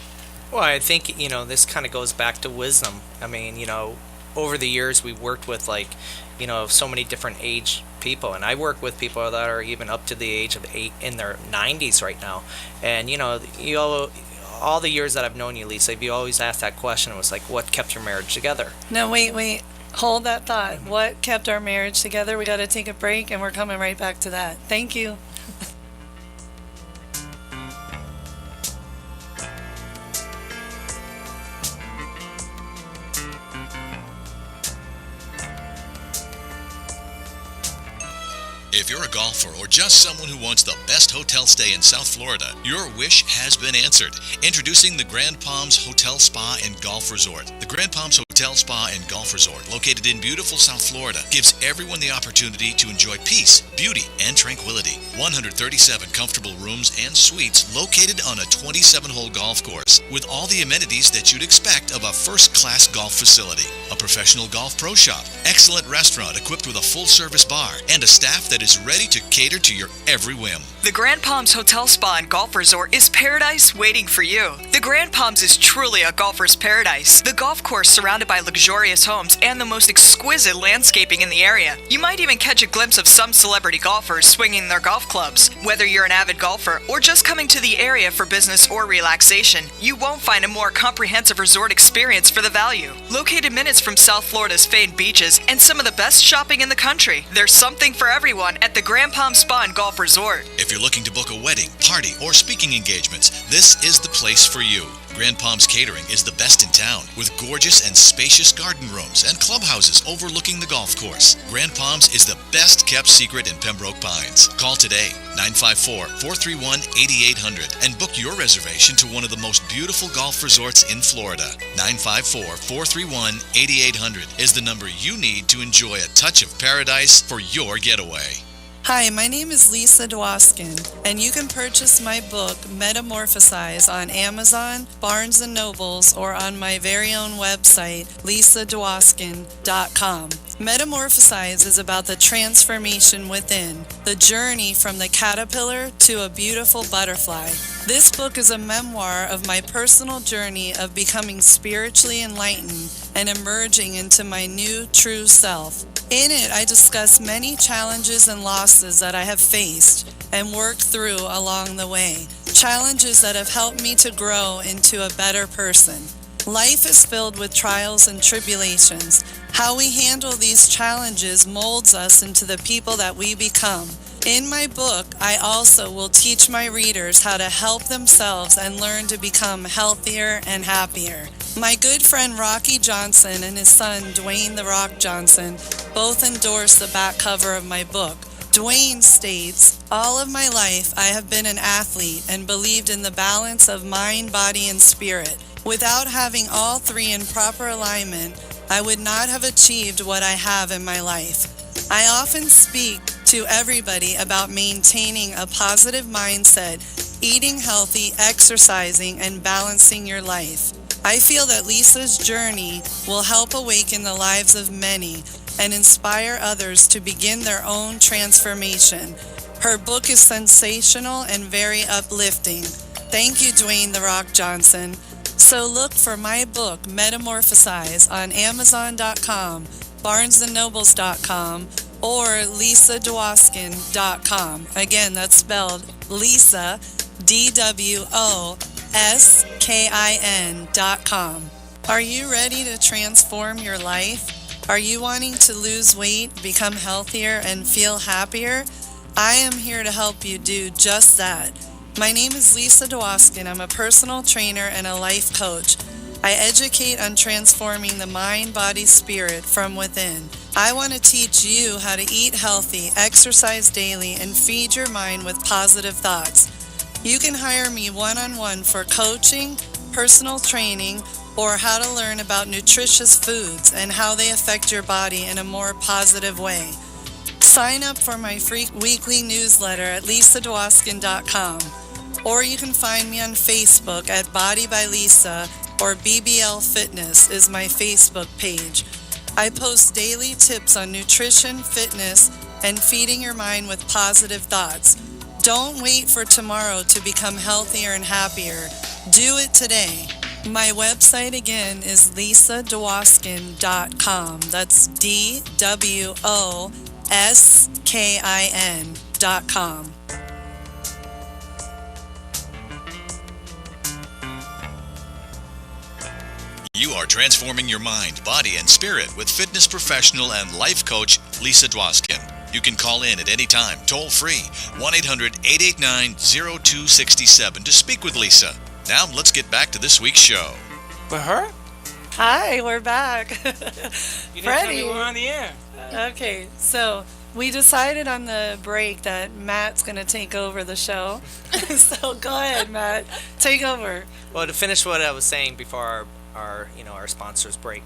Well, I think, this kind of goes back to wisdom. I mean, over the years we've worked with so many different age people, and I work with people that are even up to the age of 8 in their 90s right now, and all the years that I've known you, Lisa, you always asked that question. It was like, what kept your marriage together? No, wait. Hold that thought. What kept our marriage together? We got to take a break, and we're coming right back to that. Thank you. If you're a golfer or just someone who wants the best hotel stay in South Florida, your wish has been answered. Introducing the Grand Palms Hotel Spa and Golf Resort. The Grand Palms Hotel Spa and Golf Resort, located in beautiful South Florida, gives everyone the opportunity to enjoy peace, beauty, and tranquility. 137 comfortable rooms and suites located on a 27-hole golf course with all the amenities that you'd expect of a first-class golf facility. A professional golf pro shop, excellent restaurant equipped with a full-service bar, and a staff that is ready to cater to your every whim. The Grand Palms Hotel Spa and Golf Resort is paradise waiting for you. The Grand Palms is truly a golfer's paradise. The golf course surrounded by luxurious homes and the most exquisite landscaping in the area. You might even catch a glimpse of some celebrity golfers swinging their golf clubs. Whether you're an avid golfer or just coming to the area for business or relaxation, you won't find a more comprehensive resort experience for the value. Located minutes from South Florida's famed beaches and some of the best shopping in the country, there's something for everyone at the Grand Palms Spa and Golf Resort. If you're looking to book a wedding, party, or speaking engagements, this is the place for you. Grand Palms Catering is the best in town, with gorgeous and spacious garden rooms and clubhouses overlooking the golf course. Grand Palms is the best kept secret in Pembroke Pines. Call today, 954-431-8800, and book your reservation to one of the most beautiful golf resorts in Florida. 954-431-8800 is the number you need to enjoy a touch of paradise for your getaway. Hi, my name is Lisa Dwoskin, and you can purchase my book, Metamorphosize, on Amazon, Barnes & Nobles, or on my very own website, lisadwoskin.com. Metamorphosize is about the transformation within, the journey from the caterpillar to a beautiful butterfly. This book is a memoir of my personal journey of becoming spiritually enlightened and emerging into my new true self. In it, I discuss many challenges and losses that I have faced and worked through along the way. Challenges that have helped me to grow into a better person. Life is filled with trials and tribulations. How we handle these challenges molds us into the people that we become. In my book, I also will teach my readers how to help themselves and learn to become healthier and happier. My good friend Rocky Johnson and his son Dwayne "The Rock" Johnson both endorsed the back cover of my book. Dwayne states, "All of my life I have been an athlete and believed in the balance of mind, body, and spirit. Without having all three in proper alignment, I would not have achieved what I have in my life. I often speak to everybody about maintaining a positive mindset, eating healthy, exercising, and balancing your life. I feel that Lisa's journey will help awaken the lives of many and inspire others to begin their own transformation. Her book is sensational and very uplifting. Thank you, Dwayne "The Rock" Johnson. So look for my book, Metamorphosize, on Amazon.com, BarnesandNobles.com, or LisaDwoskin.com. Again, that's spelled Lisa, DWOSKIN.com. Are you ready to transform your life? Are you wanting to lose weight, become healthier, and feel happier? I am here to help you do just that. My name is Lisa Dwoskin. I'm a personal trainer and a life coach. I educate on transforming the mind, body, spirit from within. I want to teach you how to eat healthy, exercise daily, and feed your mind with positive thoughts. You can hire me one-on-one for coaching, personal training, or how to learn about nutritious foods and how they affect your body in a more positive way. Sign up for my free weekly newsletter at lisadwoskin.com, or you can find me on Facebook at Body by Lisa, or BBL Fitness is my Facebook page. I post daily tips on nutrition, fitness, and feeding your mind with positive thoughts. Don't wait for tomorrow to become healthier and happier. Do it today. My website again is lisadwoskin.com. That's DWOSKIN.com. You are transforming your mind, body, and spirit with fitness professional and life coach Lisa Dwoskin. You can call in at any time, toll free, 1-800-889-0267 to speak with Lisa. Now let's get back to this week's show. But her? Hi, we're back. You didn't Freddie. tell me we're on the air. Okay, so we decided on the break that Matt's going to take over the show. So go ahead, Matt. Take over. Well, to finish what I was saying before our sponsors break,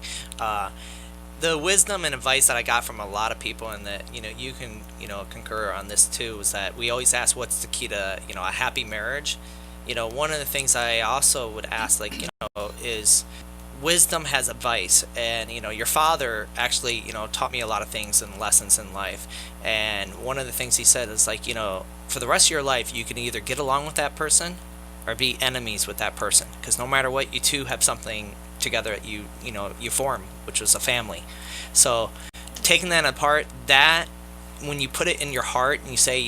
the wisdom and advice that I got from a lot of people, and that you can concur on this too, is that we always ask what's the key to a happy marriage. One of the things I also would ask, is wisdom has advice, and your father actually taught me a lot of things and lessons in life. And one of the things he said is for the rest of your life you can either get along with that person or be enemies with that person, because no matter what, you two have something together that you form, which was a family. So taking that apart, that when you put it in your heart and you say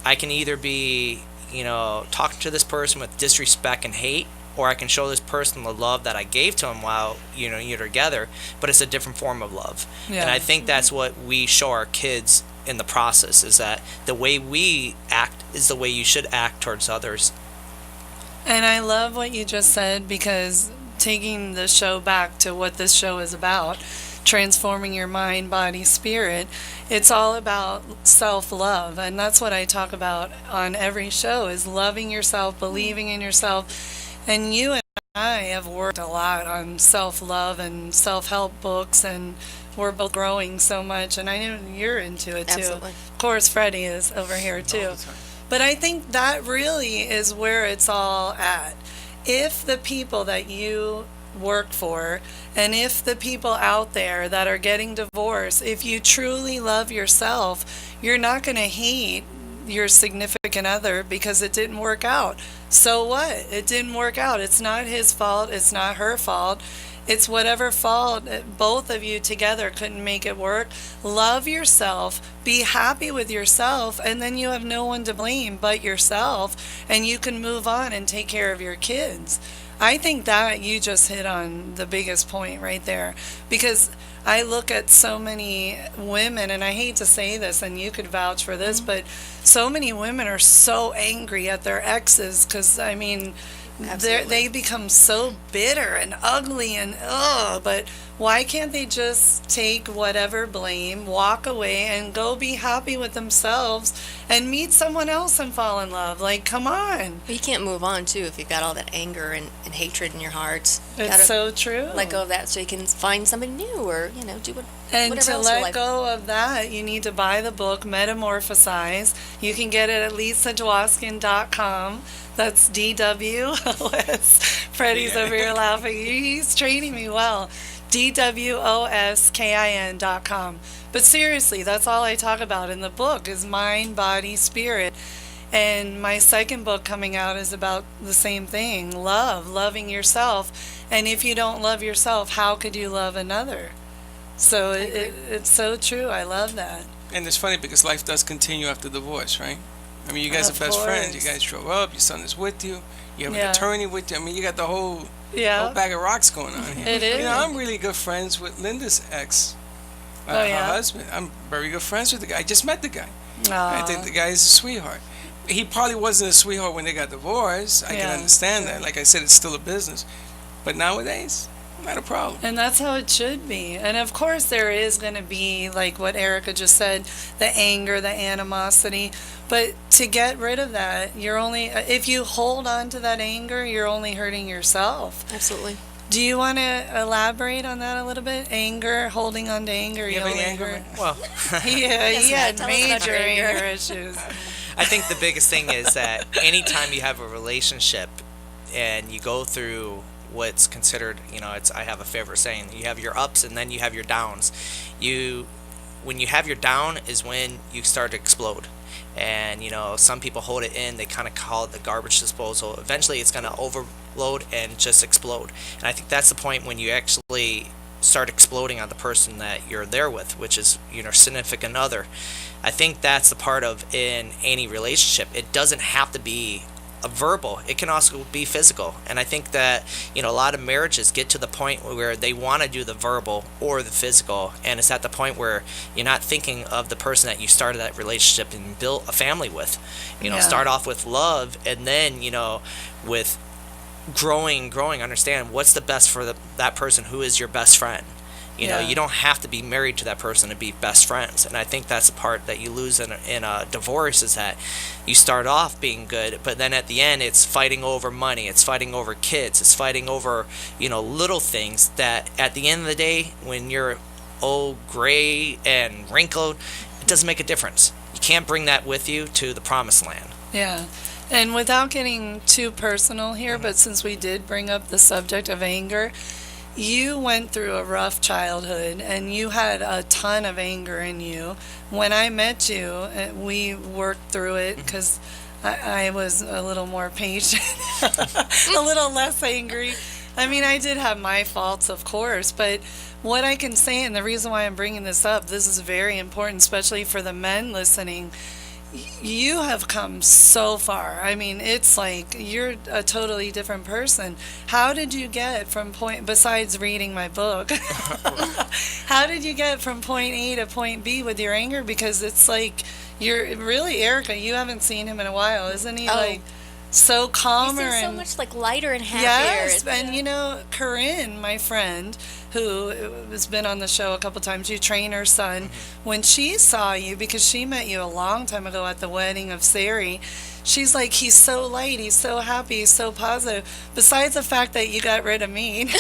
I can either be talking to this person with disrespect and hate, or I can show this person the love that I gave to him while you're together, but it's a different form of love. Yeah. And I think that's what we show our kids in the process, is that the way we act is the way you should act towards others. And I love what you just said, because taking the show back to what this show is about, transforming your mind, body, spirit, it's all about self-love. And that's what I talk about on every show, is loving yourself, believing in yourself. And you and I have worked a lot on self-love and self-help books, and we're both growing so much. And I know you're into it too. Absolutely. Of course, Freddie is over here too. But I think that really is where it's all at. If the people that you work for, and if the people out there that are getting divorced, if you truly love yourself, you're not going to hate your significant other because it didn't work out. So what? It didn't work out. It's not his fault. It's not her fault. It's whatever fault both of you together couldn't make it work. Love yourself. Be happy with yourself, and then you have no one to blame but yourself, and you can move on and take care of your kids. I think that you just hit on the biggest point right there, because I look at so many women, and I hate to say this, and you could vouch for this, but so many women are so angry at their exes, because, I mean, they become so bitter and ugly and but why can't they just take whatever blame, walk away, and go be happy with themselves and meet someone else and fall in love? Like, come on. But you can't move on, too, if you've got all that anger and hatred in your heart. It's so true. Let go of that so you can find somebody new, or, do and whatever to else your let life. go of that, you need to buy the book, Metamorphosize. You can get it at lisadwoskin.com. That's DWOS. Freddie's over here laughing. He's training me well. DWOSKIN.com. But seriously, that's all I talk about in the book is mind, body, spirit. And my second book coming out is about the same thing, loving yourself. And if you don't love yourself, how could you love another? So it's so true. I love that. And it's funny because life does continue after divorce, right? I mean, you guys are best friends. You guys show up. Your son is with you. You have an attorney with you. I mean, you got the whole bag of rocks going on here. It is. I'm really good friends with Linda's ex, her husband. I'm very good friends with the guy. I just met the guy. I think the guy is a sweetheart. He probably wasn't a sweetheart when they got divorced. I can understand that. Like I said, it's still a business. But nowadays, not a problem. And that's how it should be. And of course there is going to be, like what Erica just said, the anger, the animosity. But to get rid of that, if you hold on to that anger, you're only hurting yourself. Absolutely. Do you want to elaborate on that a little bit? Anger, holding on to anger. You have any anger? Well, he had major anger issues. I think the biggest thing is that anytime you have a relationship and you go through what's considered, I have a favorite saying, you have your ups and then you have your downs. When you have your down is when you start to explode. And, some people hold it in, they kind of call it the garbage disposal. Eventually it's going to overload and just explode. And I think that's the point when you actually start exploding on the person that you're there with, which is your significant other. I think that's the part of in any relationship. It doesn't have to be a verbal, it can also be physical. And I think that, a lot of marriages get to the point where they want to do the verbal or the physical, and it's at the point where you're not thinking of the person that you started that relationship and built a family with. Start off with love, and then, with growing, understand what's the best for that person who is your best friend. You don't have to be married to that person to be best friends. And I think that's the part that you lose in a divorce, is that you start off being good, but then at the end it's fighting over money, it's fighting over kids, it's fighting over, little things that at the end of the day, when you're old, gray, and wrinkled, it doesn't make a difference. You can't bring that with you to the promised land. Yeah. And without getting too personal here, but since we did bring up the subject of anger, you went through a rough childhood and you had a ton of anger in you. When I met you, we worked through it because I was a little more patient, a little less angry. I mean, I did have my faults, of course, but what I can say, and the reason why I'm bringing this up, this is very important, especially for the men listening. You have come so far. I mean, it's like you're a totally different person. How did you get from besides reading my book, how did you get from point A to point B with your anger? Because it's like, you're really, Erica, you haven't seen him in a while. Isn't he like so calmer? He seems so much like lighter and happier. Yes, and Corinne, my friend, who has been on the show a couple times, you train her son. When she saw you, because she met you a long time ago at the wedding of Sari, she's like, he's so light, he's so happy, he's so positive. Besides the fact that you got rid of me.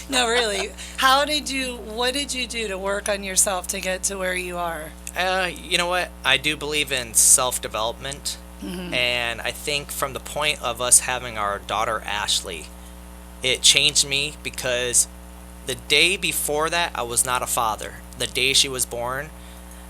No, really. What did you do to work on yourself to get to where you are? You know what? I do believe in self-development. And I think from the point of us having our daughter Ashley, it changed me, because the day before that I was not a father. The day she was born,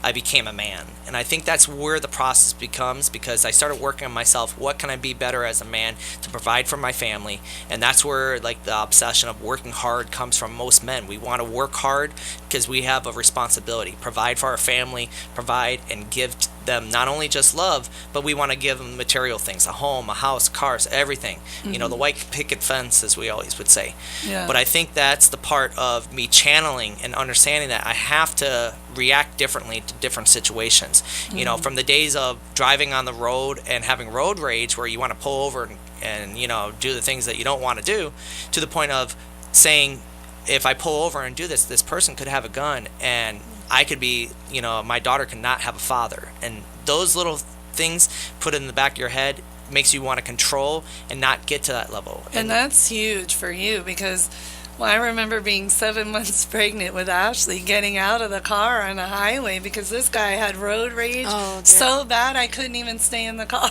I became a man. And I think that's where the process becomes, because I started working on myself. What can I be better as a man to provide for my family? And that's where like the obsession of working hard comes from most men. We want to work hard because we have a responsibility. Provide for our family, provide and give them not only just love, but we want to give them material things, a home, a house, cars, everything. The white picket fence, as we always would say. Yeah. But I think that's the part of me channeling and understanding that I have to react differently to different situations. From the days of driving on the road and having road rage, where you want to pull over and do the things that you don't want to do, to the point of saying, if I pull over and do this person could have a gun, and I could be, my daughter could not have a father. And those little things put in the back of your head makes you want to control and not get to that level. And that's huge for you, because I remember being 7 months pregnant with Ashley, getting out of the car on a highway because this guy had road rage so bad I couldn't even stay in the car.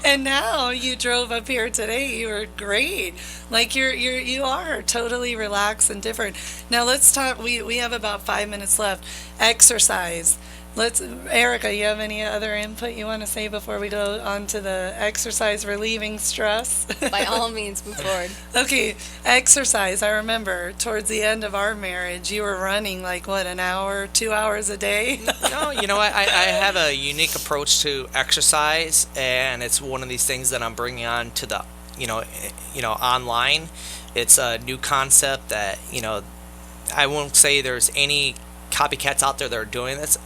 And now you drove up here today. You were great. Like you are totally relaxed and different. Now let's talk. We have about 5 minutes left. Exercise. Erica, you have any other input you want to say before we go on to the exercise relieving stress? By all means, move forward. Okay, exercise. I remember towards the end of our marriage, you were running like, an hour, 2 hours a day? No, you know what? I have a unique approach to exercise, and it's one of these things that I'm bringing on to the, online. It's a new concept that, I won't say there's any copycats out there that are doing this.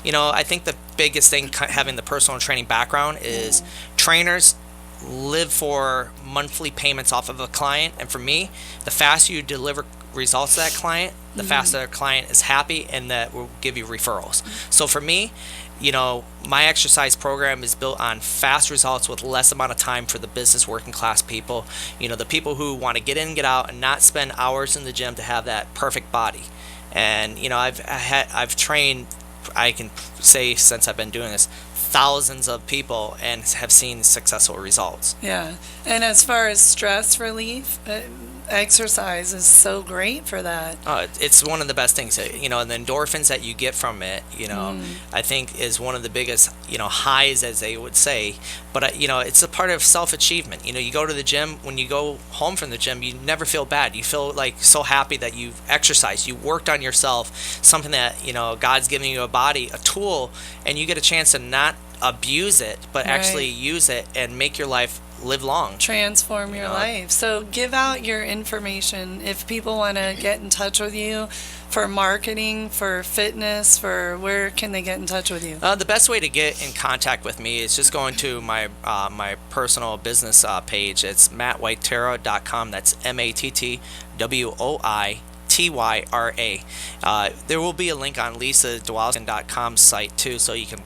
I think the biggest thing having the personal training background is trainers live for monthly payments off of a client. And for me, the faster you deliver results to that client, the faster that client is happy, and that will give you referrals. So for me, my exercise program is built on fast results with less amount of time for the business working class people. The people who want to get in, get out, and not spend hours in the gym to have that perfect body. And I've trained, I can say since I've been doing this, thousands of people and have seen successful results. Yeah. And as far as stress relief, exercise is so great for that. It's one of the best things. And the endorphins that you get from it, I think is one of the biggest, highs, as they would say. But, it's a part of self-achievement. You go to the gym. When you go home from the gym, you never feel bad. You feel like so happy that you've exercised. You worked on yourself, something that, God's giving you a body, a tool, and you get a chance to not abuse it, but actually use it and make your life live long. Transform your life. So give out your information if people want to get in touch with you for marketing, for fitness, for where can they get in touch with you? The best way to get in contact with me is just going to my my personal business page. It's mattwhitera.com. That's MattWoiTyra. There will be a link on lisadwoskin.com site too, so you can,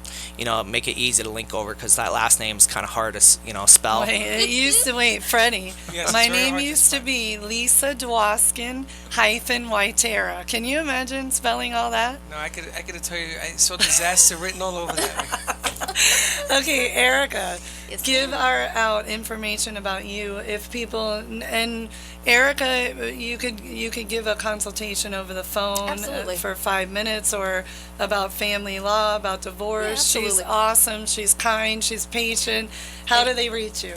make it easy to link over, because that last name is kind of hard to, spell. Freddie. Yes, My it's very name hard to used to be Lisa Dwoskin Whitera. Can you imagine spelling all that? No, I could tell you, I saw disaster written all over that. Okay, Erica, Yes, give ma'am. out information about you if people, and Erica, you could give a consultation over the phone Absolutely. for 5 minutes, or about family law, about divorce. She's absolutely. awesome. She's kind. She's patient. How do they reach you?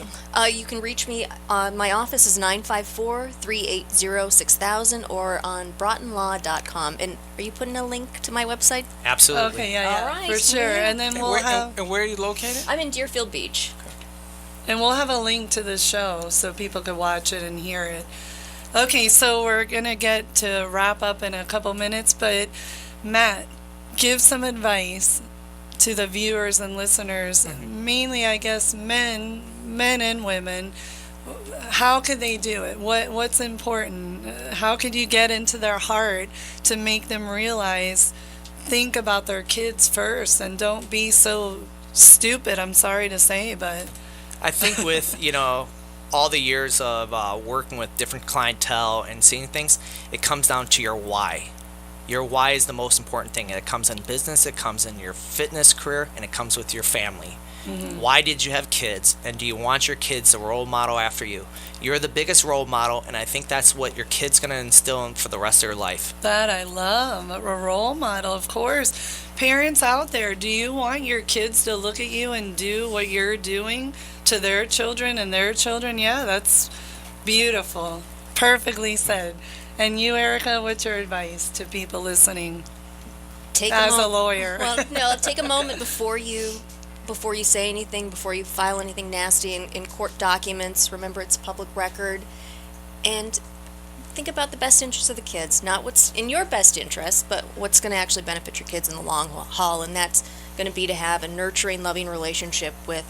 You can reach me. My office is 954-380-6000 or on broughtonlaw.com. And are you putting a link to my website? Absolutely. Okay, yeah, All right, for sure. yeah. And then And we'll have where are you located? I'm in Deerfield Beach. a link to the show so people could watch it and hear it. Okay, so we're gonna get to wrap up in a couple minutes, but Matt, give some advice to the viewers and listeners, mainly I guess men and women. How could they do it? What's important? How could you get into their heart to make them realize, think about their kids first, and don't be so stupid, I'm sorry to say, but I think with, all the years of working with different clientele and seeing things, it comes down to your why. Your why is the most important thing. It comes in business, it comes in your fitness career, and it comes with your family. Why did you have kids, and do you want your kids to role model after you? You're the biggest role model, and I think that's what your kid's going to instill in for the rest of their life. that I love, a role model, of course. Parents out there, do you want your kids to look at you and do what you're doing to their children and their children? Yeah, that's beautiful. Perfectly said. And you, Erica, what's your advice to people listening Take as a mo- lawyer? Well, no, take a moment before you say anything, before you file anything nasty in court documents. Remember, it's public record. And think about the best interests of the kids, not what's in your best interest, but what's going to actually benefit your kids in the long haul, and that's going to be to have a nurturing, loving relationship with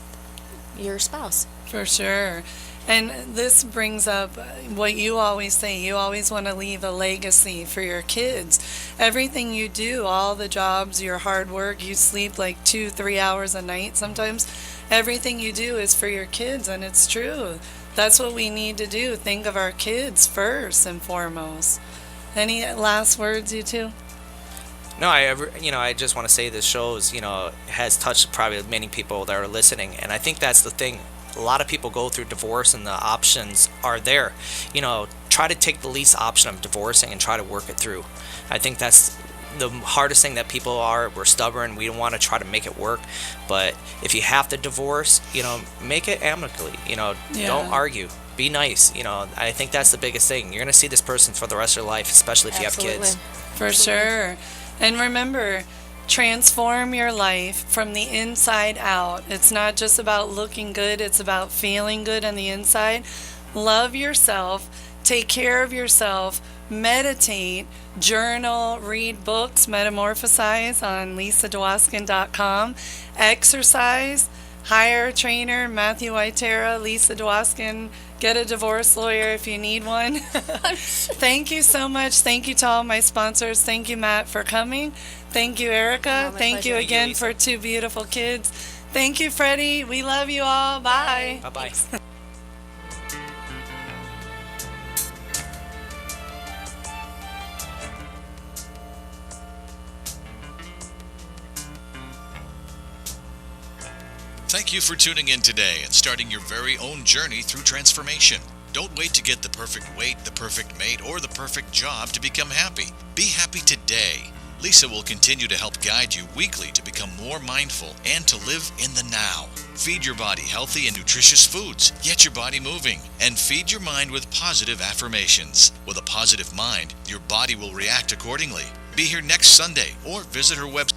your spouse. For sure. And this brings up what you always say. You always want to leave a legacy for your kids. Everything you do, all the jobs, your hard work, you sleep like 2-3 hours a night sometimes. Everything you do is for your kids, and it's true. That's what we need to do. Think of our kids first and foremost. Any last words, you two? No, I just want to say this show is, has touched probably many people that are listening, and I think that's the thing. A lot of people go through divorce, and the options are there. Try to take the least option of divorcing and try to work it through. I think that's the hardest thing that people are. We're stubborn. We don't want to try to make it work. But if you have to divorce, make it amicably. Don't argue. Be nice. I think that's the biggest thing. You're going to see this person for the rest of your life, especially if you have kids. For sure. And remember, transform your life from the inside out. It's not just about looking good, it's about feeling good on the inside. Love yourself, take care of yourself, meditate, journal, read books, metamorphosize on lisadwoskin.com, exercise, hire a trainer, Matthew Whitera, Lisa Dwoskin. Get a divorce lawyer if you need one. Thank you so much. Thank you to all my sponsors. Thank you, Matt, for coming. Thank you, Erica. my Thank you pleasure. again for two beautiful kids. Thank you, Freddie. We love you all. Bye. Bye-bye. Thank you for tuning in today and starting your very own journey through transformation. Don't wait to get the perfect weight, the perfect mate, or the perfect job to become happy. Be happy today. Lisa will continue to help guide you weekly to become more mindful and to live in the now. Feed your body healthy and nutritious foods. Get your body moving. And feed your mind with positive affirmations. With a positive mind, your body will react accordingly. Be here next Sunday or visit her website.